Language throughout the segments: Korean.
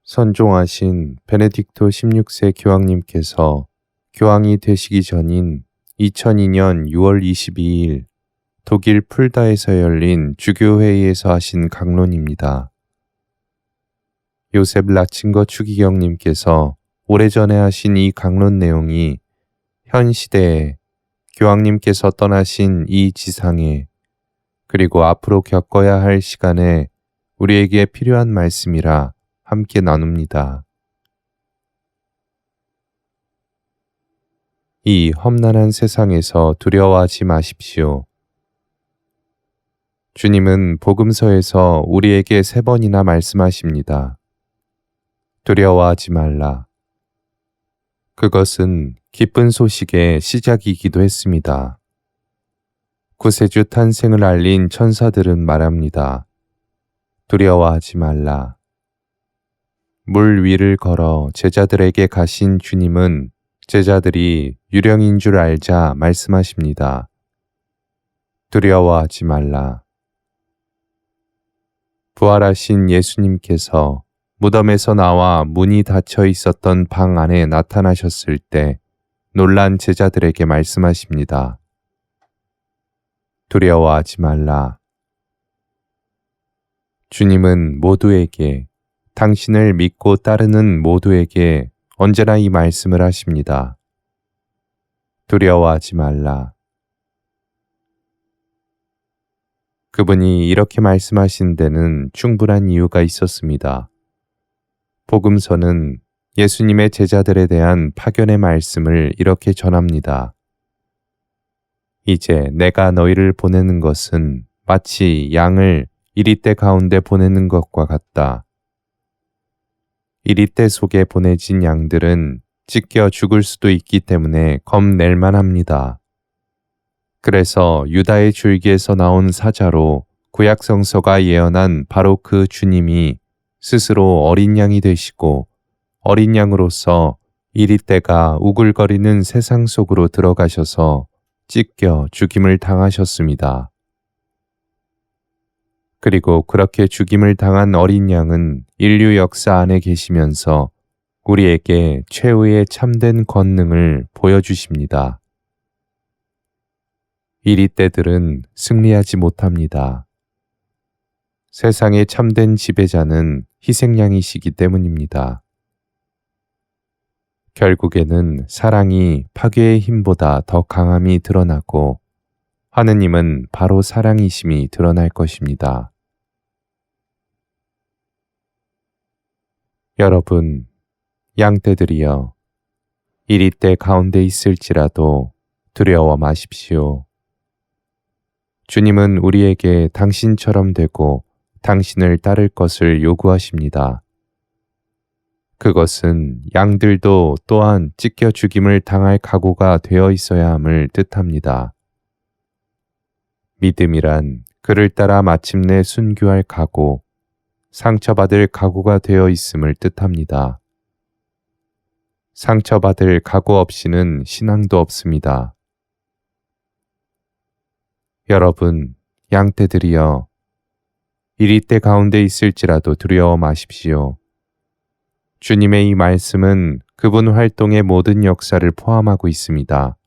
선종하신 베네딕토 16세 교황님께서 교황이 되시기 전인 2002년 6월 22일 독일 풀다에서 열린 주교회의에서 하신 강론입니다. 요셉 라칭거 추기경님께서 오래전에 하신 이 강론 내용이 현 시대에 교황님께서 떠나신 이 지상에 그리고 앞으로 겪어야 할 시간에 우리에게 필요한 말씀이라 함께 나눕니다. 이 험난한 세상에서 두려워하지 마십시오. 주님은 복음서에서 우리에게 3번이나 말씀하십니다. 두려워하지 말라. 그것은 기쁜 소식의 시작이기도 했습니다. 구세주 탄생을 알린 천사들은 말합니다. 두려워하지 말라. 물 위를 걸어 제자들에게 가신 주님은 제자들이 유령인 줄 알자 말씀하십니다. 두려워하지 말라. 부활하신 예수님께서 무덤에서 나와 문이 닫혀 있었던 방 안에 나타나셨을 때 놀란 제자들에게 말씀하십니다. 두려워하지 말라. 주님은 모두에게, 당신을 믿고 따르는 모두에게 언제나 이 말씀을 하십니다. 두려워하지 말라. 그분이 이렇게 말씀하신 데는 충분한 이유가 있었습니다. 복음서는 예수님의 제자들에 대한 파견의 말씀을 이렇게 전합니다. 이제 내가 너희를 보내는 것은 마치 양을 이리떼 가운데 보내는 것과 같다. 이리떼 속에 보내진 양들은 찢겨 죽을 수도 있기 때문에 겁낼만 합니다. 그래서 유다의 줄기에서 나온 사자로 구약 성서가 예언한 바로 그 주님이 스스로 어린 양이 되시고 어린 양으로서 이리떼가 우글거리는 세상 속으로 들어가셔서 찢겨 죽임을 당하셨습니다. 그리고 그렇게 죽임을 당한 어린 양은 인류 역사 안에 계시면서 우리에게 최후의 참된 권능을 보여주십니다. 이리떼들은 승리하지 못합니다. 세상의 참된 지배자는 희생양이시기 때문입니다. 결국에는 사랑이 파괴의 힘보다 더 강함이 드러나고 하느님은 바로 사랑이심이 드러날 것입니다. 여러분, 양떼들이여, 이리떼 가운데 있을지라도 두려워 마십시오. 주님은 우리에게 당신처럼 되고 당신을 따를 것을 요구하십니다. 그것은 양들도 또한 찢겨 죽임을 당할 각오가 되어 있어야 함을 뜻합니다. 믿음이란 그를 따라 마침내 순교할 각오, 상처받을 각오가 되어 있음을 뜻합니다. 상처받을 각오 없이는 신앙도 없습니다. 여러분, 양떼들이여, 이리떼 가운데 있을지라도 두려워 마십시오. 주님의 이 말씀은 그분 활동의 모든 역사를 포함하고 있습니다.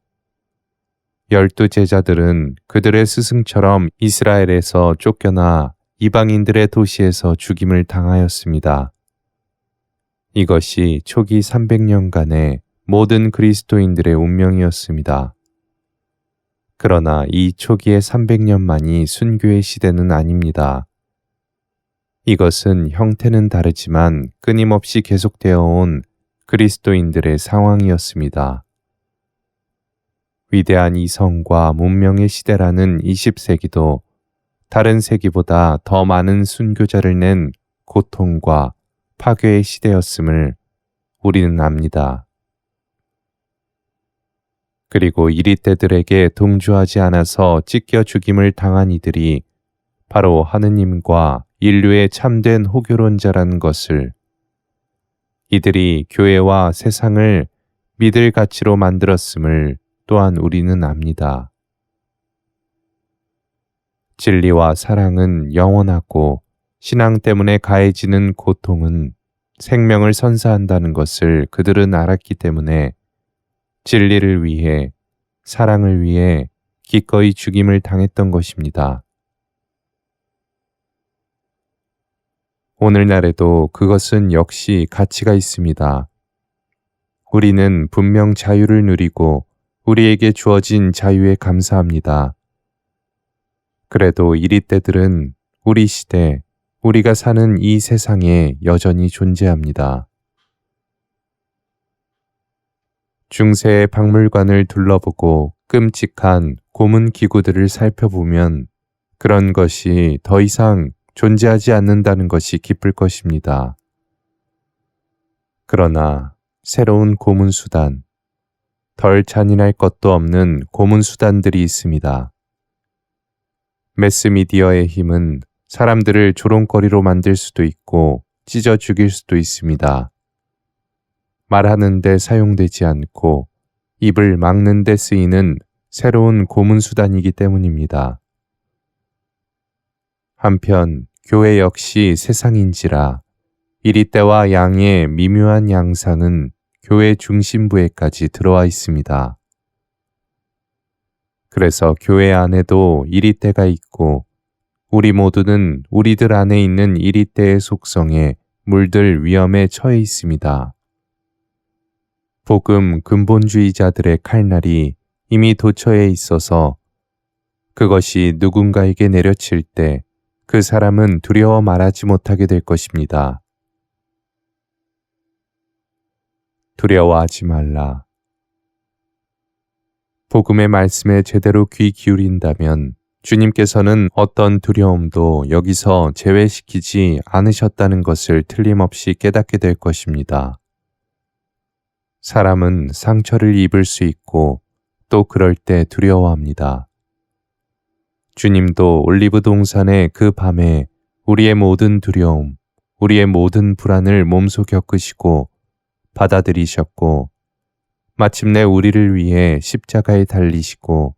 12 제자들은 그들의 스승처럼 이스라엘에서 쫓겨나 이방인들의 도시에서 죽임을 당하였습니다. 이것이 초기 300년간의 모든 그리스도인들의 운명이었습니다. 그러나 이 초기의 300년만이 순교의 시대는 아닙니다. 이것은 형태는 다르지만 끊임없이 계속되어 온 그리스도인들의 상황이었습니다. 위대한 이성과 문명의 시대라는 20세기도 다른 세기보다 더 많은 순교자를 낸 고통과 파괴의 시대였음을 우리는 압니다. 그리고 이리떼들에게 동조하지 않아서 찢겨 죽임을 당한 이들이 바로 하느님과 인류의 참된 호교론자라는 것을, 이들이 교회와 세상을 믿을 가치로 만들었음을 또한 우리는 압니다. 진리와 사랑은 영원하고 신앙 때문에 가해지는 고통은 생명을 선사한다는 것을 그들은 알았기 때문에 진리를 위해, 사랑을 위해 기꺼이 죽임을 당했던 것입니다. 오늘날에도 그것은 역시 가치가 있습니다. 우리는 분명 자유를 누리고 우리에게 주어진 자유에 감사합니다. 그래도 이리떼들은 우리 시대, 우리가 사는 이 세상에 여전히 존재합니다. 중세의 박물관을 둘러보고 끔찍한 고문 기구들을 살펴보면 그런 것이 더 이상 존재하지 않는다는 것이 기쁠 것입니다. 그러나 새로운 고문수단, 덜 잔인할 것도 없는 고문수단들이 있습니다. 매스미디어의 힘은 사람들을 조롱거리로 만들 수도 있고 찢어 죽일 수도 있습니다. 말하는 데 사용되지 않고 입을 막는 데 쓰이는 새로운 고문수단이기 때문입니다. 한편 교회 역시 세상인지라 이리떼와 양의 미묘한 양상은 교회 중심부에까지 들어와 있습니다. 그래서 교회 안에도 이리떼가 있고 우리 모두는 우리들 안에 있는 이리떼의 속성에 물들 위험에 처해 있습니다. 복음 근본주의자들의 칼날이 이미 도처에 있어서 그것이 누군가에게 내려칠 때 그 사람은 두려워 말하지 못하게 될 것입니다. 두려워하지 말라. 복음의 말씀에 제대로 귀 기울인다면 주님께서는 어떤 두려움도 여기서 제외시키지 않으셨다는 것을 틀림없이 깨닫게 될 것입니다. 사람은 상처를 입을 수 있고 또 그럴 때 두려워합니다. 주님도 올리브 동산의 그 밤에 우리의 모든 두려움, 우리의 모든 불안을 몸소 겪으시고 받아들이셨고 마침내 우리를 위해 십자가에 달리시고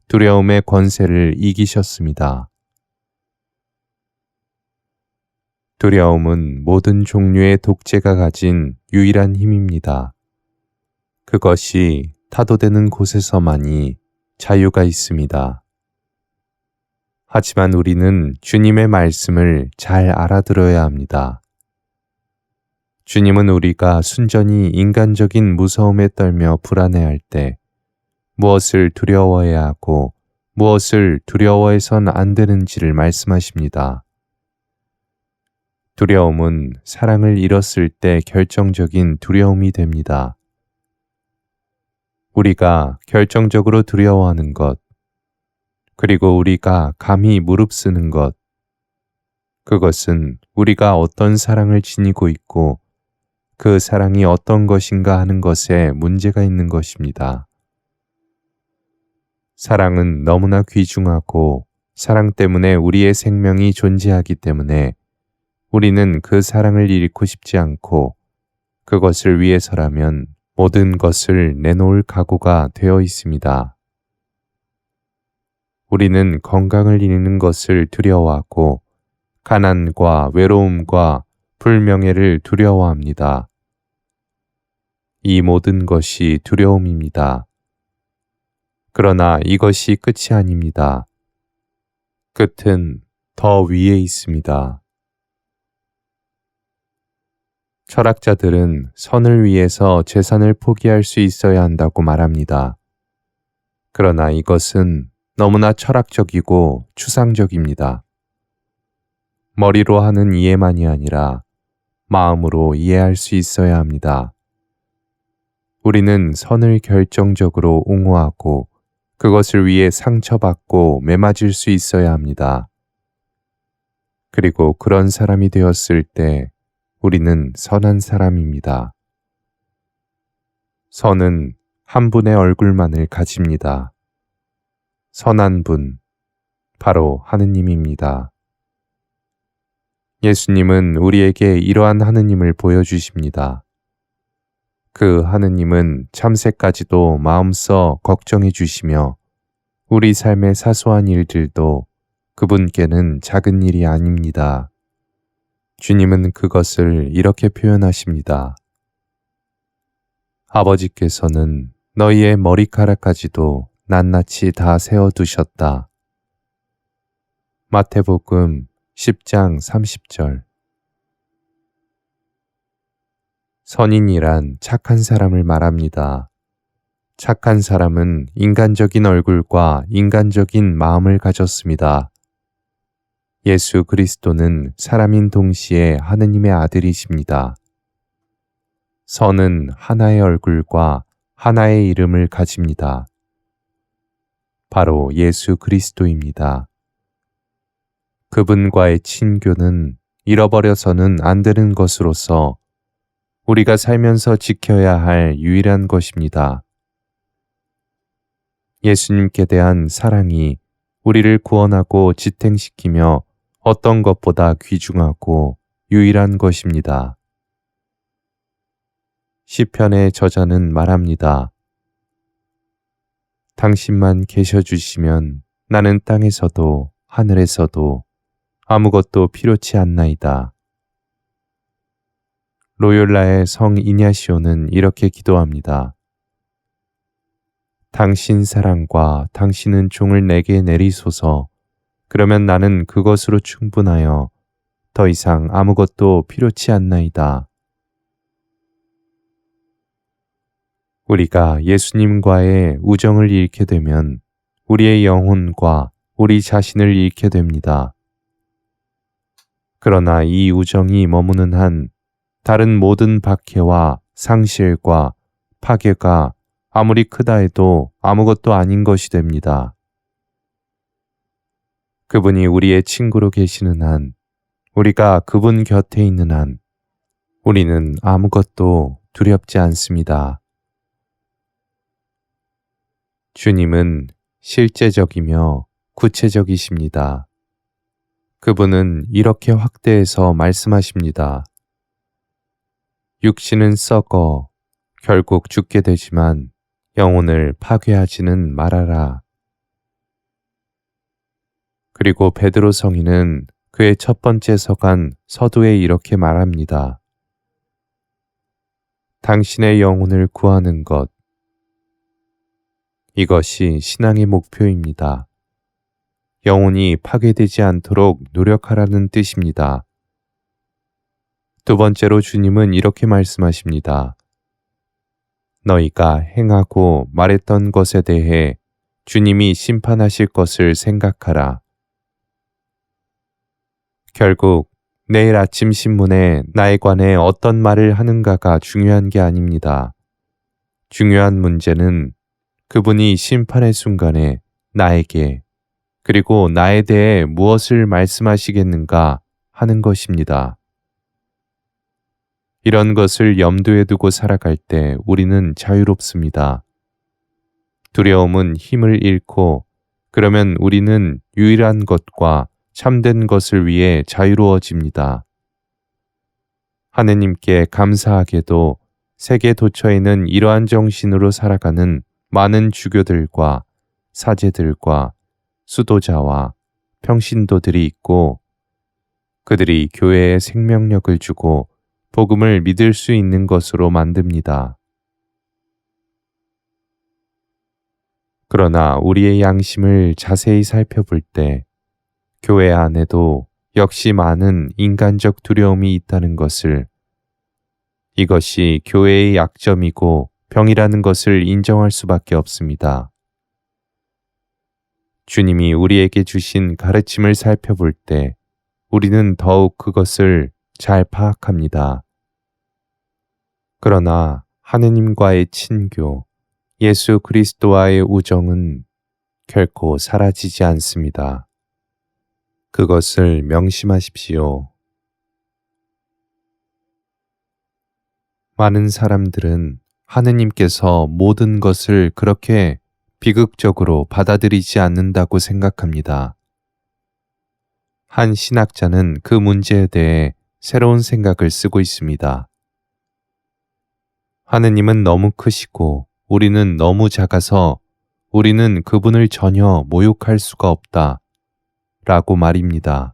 두려움의 권세를 이기셨습니다. 두려움은 모든 종류의 독재가 가진 유일한 힘입니다. 그것이 타도되는 곳에서만이 자유가 있습니다. 하지만 우리는 주님의 말씀을 잘 알아들어야 합니다. 주님은 우리가 순전히 인간적인 무서움에 떨며 불안해할 때 무엇을 두려워해야 하고 무엇을 두려워해선 안 되는지를 말씀하십니다. 두려움은 사랑을 잃었을 때 결정적인 두려움이 됩니다. 우리가 결정적으로 두려워하는 것, 그리고 우리가 감히 무릅쓰는 것, 그것은 우리가 어떤 사랑을 지니고 있고 그 사랑이 어떤 것인가 하는 것에 문제가 있는 것입니다. 사랑은 너무나 귀중하고 사랑 때문에 우리의 생명이 존재하기 때문에 우리는 그 사랑을 잃고 싶지 않고 그것을 위해서라면 모든 것을 내놓을 각오가 되어 있습니다. 우리는 건강을 잃는 것을 두려워하고 가난과 외로움과 불명예를 두려워합니다. 이 모든 것이 두려움입니다. 그러나 이것이 끝이 아닙니다. 끝은 더 위에 있습니다. 철학자들은 선을 위해서 재산을 포기할 수 있어야 한다고 말합니다. 그러나 이것은 너무나 철학적이고 추상적입니다. 머리로 하는 이해만이 아니라 마음으로 이해할 수 있어야 합니다. 우리는 선을 결정적으로 옹호하고 그것을 위해 상처받고 매맞을 수 있어야 합니다. 그리고 그런 사람이 되었을 때 우리는 선한 사람입니다. 선은 한 분의 얼굴만을 가집니다. 선한 분, 바로 하느님입니다. 예수님은 우리에게 이러한 하느님을 보여주십니다. 그 하느님은 참새까지도 마음써 걱정해 주시며 우리 삶의 사소한 일들도 그분께는 작은 일이 아닙니다. 주님은 그것을 이렇게 표현하십니다. 아버지께서는 너희의 머리카락까지도 낱낱이 다 세어두셨다. 마태복음 10장 30절. 선인이란 착한 사람을 말합니다. 착한 사람은 인간적인 얼굴과 인간적인 마음을 가졌습니다. 예수 그리스도는 사람인 동시에 하느님의 아들이십니다. 선은 하나의 얼굴과 하나의 이름을 가집니다. 바로 예수 그리스도입니다. 그분과의 친교는 잃어버려서는 안 되는 것으로서 우리가 살면서 지켜야 할 유일한 것입니다. 예수님께 대한 사랑이 우리를 구원하고 지탱시키며 어떤 것보다 귀중하고 유일한 것입니다. 시편의 저자는 말합니다. 당신만 계셔주시면 나는 땅에서도 하늘에서도 아무것도 필요치 않나이다. 로욜라의 성 이냐시오는 이렇게 기도합니다. 당신 사랑과 당신은 종을 내게 내리소서. 그러면 나는 그것으로 충분하여 더 이상 아무것도 필요치 않나이다. 우리가 예수님과의 우정을 잃게 되면 우리의 영혼과 우리 자신을 잃게 됩니다. 그러나 이 우정이 머무는 한 다른 모든 박해와 상실과 파괴가 아무리 크다 해도 아무것도 아닌 것이 됩니다. 그분이 우리의 친구로 계시는 한, 우리가 그분 곁에 있는 한, 우리는 아무것도 두렵지 않습니다. 주님은 실제적이며 구체적이십니다. 그분은 이렇게 확대해서 말씀하십니다. 육신은 썩어 결국 죽게 되지만 영혼을 파괴하지는 말아라. 그리고 베드로 성인은 그의 첫 번째 서간 서두에 이렇게 말합니다. 당신의 영혼을 구하는 것. 이것이 신앙의 목표입니다. 영혼이 파괴되지 않도록 노력하라는 뜻입니다. 두 번째로 주님은 이렇게 말씀하십니다. 너희가 행하고 말했던 것에 대해 주님이 심판하실 것을 생각하라. 결국 내일 아침 신문에 나에 관해 어떤 말을 하는가가 중요한 게 아닙니다. 중요한 문제는 그분이 심판의 순간에 나에게 그리고 나에 대해 무엇을 말씀하시겠는가 하는 것입니다. 이런 것을 염두에 두고 살아갈 때 우리는 자유롭습니다. 두려움은 힘을 잃고 그러면 우리는 유일한 것과 참된 것을 위해 자유로워집니다. 하느님께 감사하게도 세계 도처에는 이러한 정신으로 살아가는 많은 주교들과 사제들과 수도자와 평신도들이 있고 그들이 교회에 생명력을 주고 복음을 믿을 수 있는 것으로 만듭니다. 그러나 우리의 양심을 자세히 살펴볼 때 교회 안에도 역시 많은 인간적 두려움이 있다는 것을, 이것이 교회의 약점이고 병이라는 것을 인정할 수밖에 없습니다. 주님이 우리에게 주신 가르침을 살펴볼 때 우리는 더욱 그것을 잘 파악합니다. 그러나 하느님과의 친교, 예수 그리스도와의 우정은 결코 사라지지 않습니다. 그것을 명심하십시오. 많은 사람들은 하느님께서 모든 것을 그렇게 비극적으로 받아들이지 않는다고 생각합니다. 한 신학자는 그 문제에 대해 새로운 생각을 쓰고 있습니다. 하느님은 너무 크시고 우리는 너무 작아서 우리는 그분을 전혀 모욕할 수가 없다 라고 말입니다.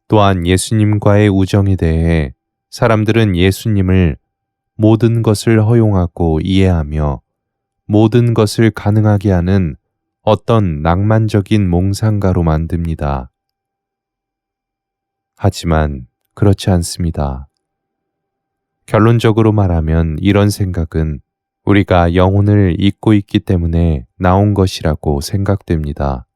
또한 예수님과의 우정에 대해 사람들은 예수님을 모든 것을 허용하고 이해하며 모든 것을 가능하게 하는 어떤 낭만적인 몽상가로 만듭니다. 하지만 그렇지 않습니다. 결론적으로 말하면 이런 생각은 우리가 영혼을 잊고 있기 때문에 나온 것이라고 생각됩니다.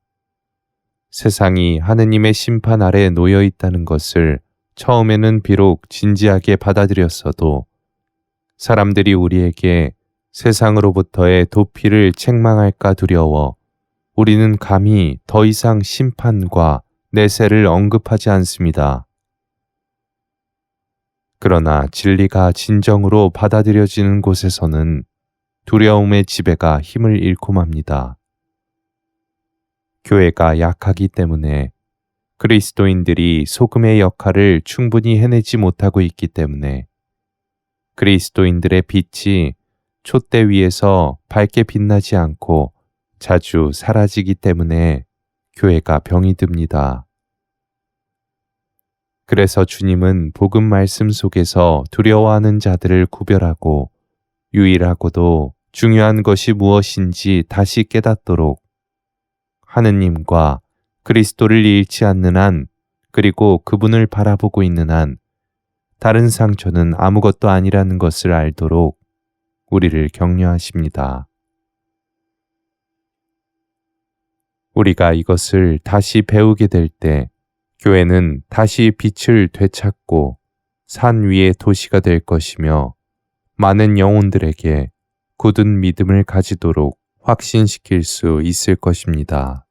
세상이 하느님의 심판 아래 놓여 있다는 것을 처음에는 비록 진지하게 받아들였어도 사람들이 우리에게 세상으로부터의 도피를 책망할까 두려워 우리는 감히 더 이상 심판과 내세를 언급하지 않습니다. 그러나 진리가 진정으로 받아들여지는 곳에서는 두려움의 지배가 힘을 잃고 맙니다. 교회가 약하기 때문에 그리스도인들이 소금의 역할을 충분히 해내지 못하고 있기 때문에 그리스도인들의 빛이 촛대 위에서 밝게 빛나지 않고 자주 사라지기 때문에 교회가 병이 듭니다. 그래서 주님은 복음 말씀 속에서 두려워하는 자들을 구별하고 유일하고도 중요한 것이 무엇인지 다시 깨닫도록 하느님과 그리스도를 잃지 않는 한 그리고 그분을 바라보고 있는 한 다른 상처는 아무것도 아니라는 것을 알도록 우리를 격려하십니다. 우리가 이것을 다시 배우게 될 때 교회는 다시 빛을 되찾고 산 위의 도시가 될 것이며 많은 영혼들에게 굳은 믿음을 가지도록 확신시킬 수 있을 것입니다.